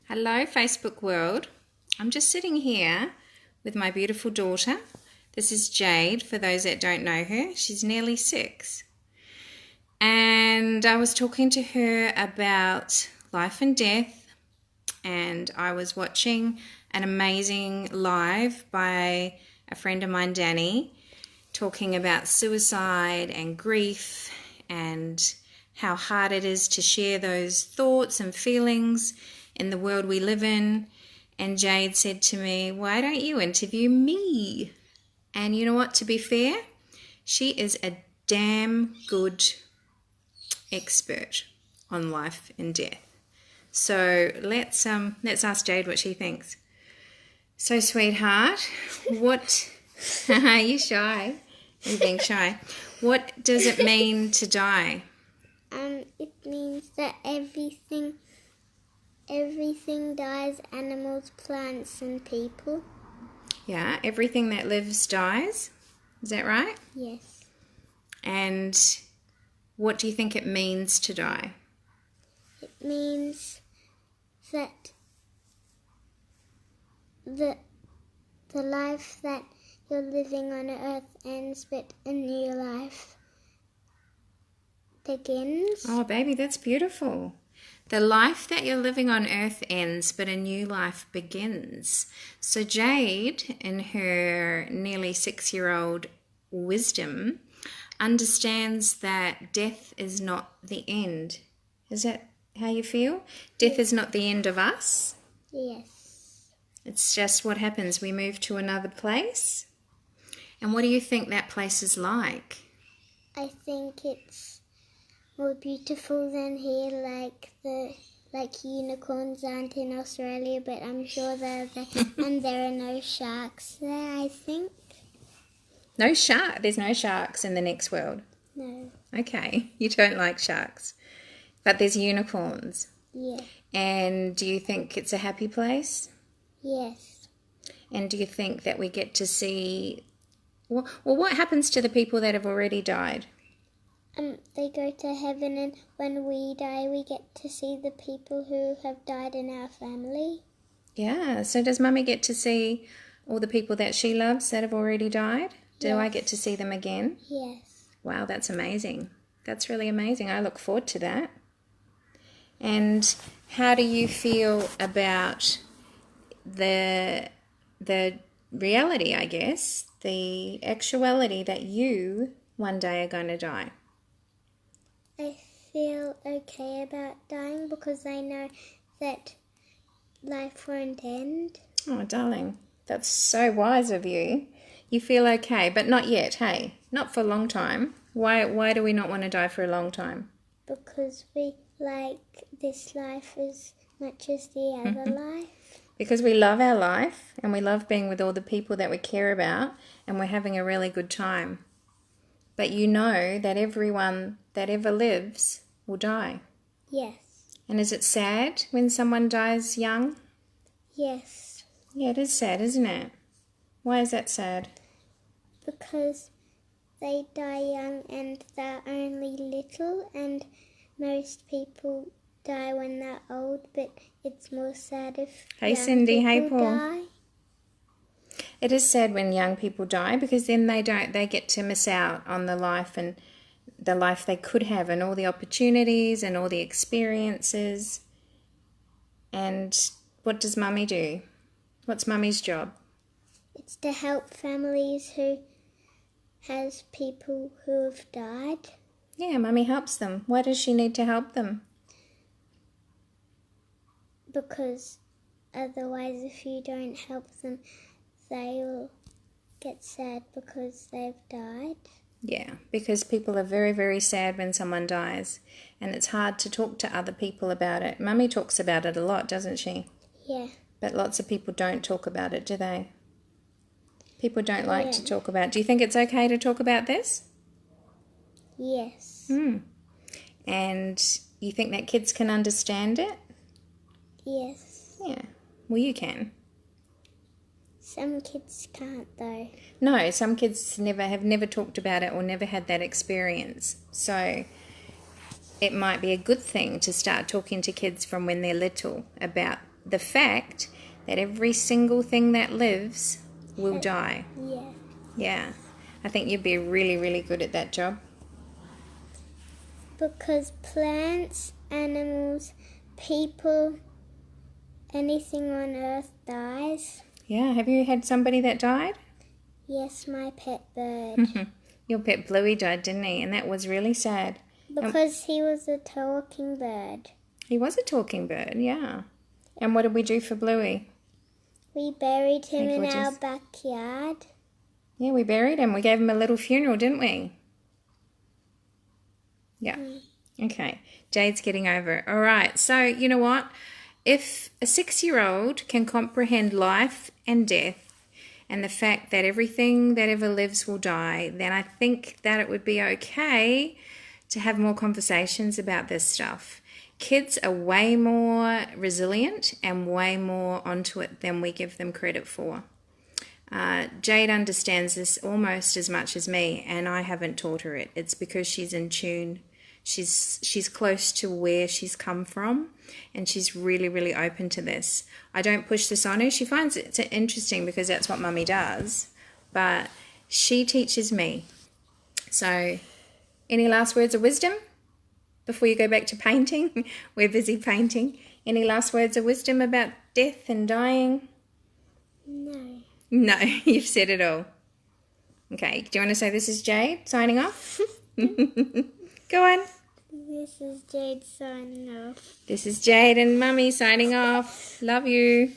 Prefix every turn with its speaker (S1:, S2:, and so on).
S1: Hello, Facebook world. I'm just sitting here with my beautiful daughter. This is Jade, for those that don't know her. She's nearly 6. And I was talking to her about life and death, and I was watching an amazing live by a friend of mine, Danny, talking about suicide and grief and how hard it is to share those thoughts and feelings in the world we live in. And Jade said to me, "Why don't you interview me?" And you know what, to be fair, she is a damn good expert on life and death. So let's ask Jade what she thinks. So, sweetheart, what are you shy? You're being shy. What does it mean to die?
S2: It means that everything dies, animals, plants and people.
S1: Yeah, everything that lives dies. Is that right?
S2: Yes.
S1: And what do you think it means to die?
S2: It means that the life that you're living on earth ends, but a new life begins.
S1: Oh, baby, that's beautiful. The life that you're living on earth ends, but a new life begins. So Jade, in her nearly 6-year-old wisdom, understands that death is not the end. Is that how you feel? Death is not the end of us.
S2: Yes.
S1: It's just what happens. We move to another place. And what do you think that place is like?
S2: I think it's more beautiful than here, like unicorns aren't in Australia, but I'm sure they're there, and there are no sharks there, I think.
S1: No shark. There's no sharks in the next world.
S2: No.
S1: Okay, you don't like sharks. But there's unicorns.
S2: Yeah.
S1: And do you think it's a happy place?
S2: Yes.
S1: And do you think that we get to see... Well, what happens to the people that have already died?
S2: They go to heaven, and when we die, we get to see the people who have died in our family.
S1: Yeah, so does Mummy get to see all the people that she loves that have already died? Do
S2: Yes.
S1: I get to see them again?
S2: Yes.
S1: Wow, that's amazing. That's really amazing. I look forward to that. And how do you feel about the reality, I guess, the actuality that you one day are going to die?
S2: I feel okay about dying because I know that life won't end.
S1: Oh, darling, that's so wise of you. You feel okay, but not yet, hey? Not for a long time. Why do we not want to die for a long time?
S2: Because we like this life as much as the other life.
S1: Because we love our life and we love being with all the people that we care about and we're having a really good time. But you know that everyone that ever lives will die.
S2: Yes.
S1: And is it sad when someone dies young?
S2: Yes.
S1: Yeah, it is sad, isn't it? Why is that sad?
S2: Because they die young and they're only little, and most people die when they're old, but it's more sad if
S1: Hey,
S2: young
S1: Cindy. Hey,
S2: people
S1: Paul.
S2: die.
S1: It is sad when young people die because then they get to miss out on the life and the life they could have and all the opportunities and all the experiences. And what does Mummy do? What's Mummy's job?
S2: It's to help families who has people who have died.
S1: Yeah, Mummy helps them. Why does she need to help them?
S2: Because otherwise, if you don't help them, they will get sad because they've died.
S1: Yeah, because people are very, very sad when someone dies, and it's hard to talk to other people about it. Mummy talks about it a lot, doesn't she?
S2: Yeah.
S1: But lots of people don't talk about it, do they? People don't like to talk about it. Do you think it's okay to talk about this?
S2: Yes.
S1: And you think that kids can understand it?
S2: Yes.
S1: Yeah. Well, you can.
S2: Some kids can't though.
S1: No, some kids have never talked about it or never had that experience. So it might be a good thing to start talking to kids from when they're little about the fact that every single thing that lives will die.
S2: Yeah.
S1: Yeah. I think you'd be really, really good at that job.
S2: Because plants, animals, people, anything on earth dies.
S1: Yeah. Have you had somebody that died?
S2: Yes, my pet bird.
S1: Your pet Bluey died, didn't he? And that was really sad.
S2: Because he was a talking bird.
S1: He was a talking bird, yeah. And what did we do for Bluey?
S2: We buried him in our
S1: gorgeous.
S2: backyard.
S1: Yeah, we buried him. We gave him a little funeral, didn't we? Yeah. Okay. Jade's getting over it. All right. So, you know what? If a 6-year-old can comprehend life and death and the fact that everything that ever lives will die, then I think that it would be okay to have more conversations about this stuff. Kids are way more resilient and way more onto it than we give them credit for. Jade understands this almost as much as me, and I haven't taught her it. It's because she's in tune. She's close to where she's come from, and she's really, really open to this. I don't push this on her. She finds it interesting because that's what Mummy does, but she teaches me. So, any last words of wisdom before you go back to painting? We're busy painting. Any last words of wisdom about death and dying?
S2: No.
S1: No, you've said it all. Okay, do you want to say this is Jade signing off? Go on.
S2: This is Jade signing off.
S1: This is Jade and Mummy signing off. Love you.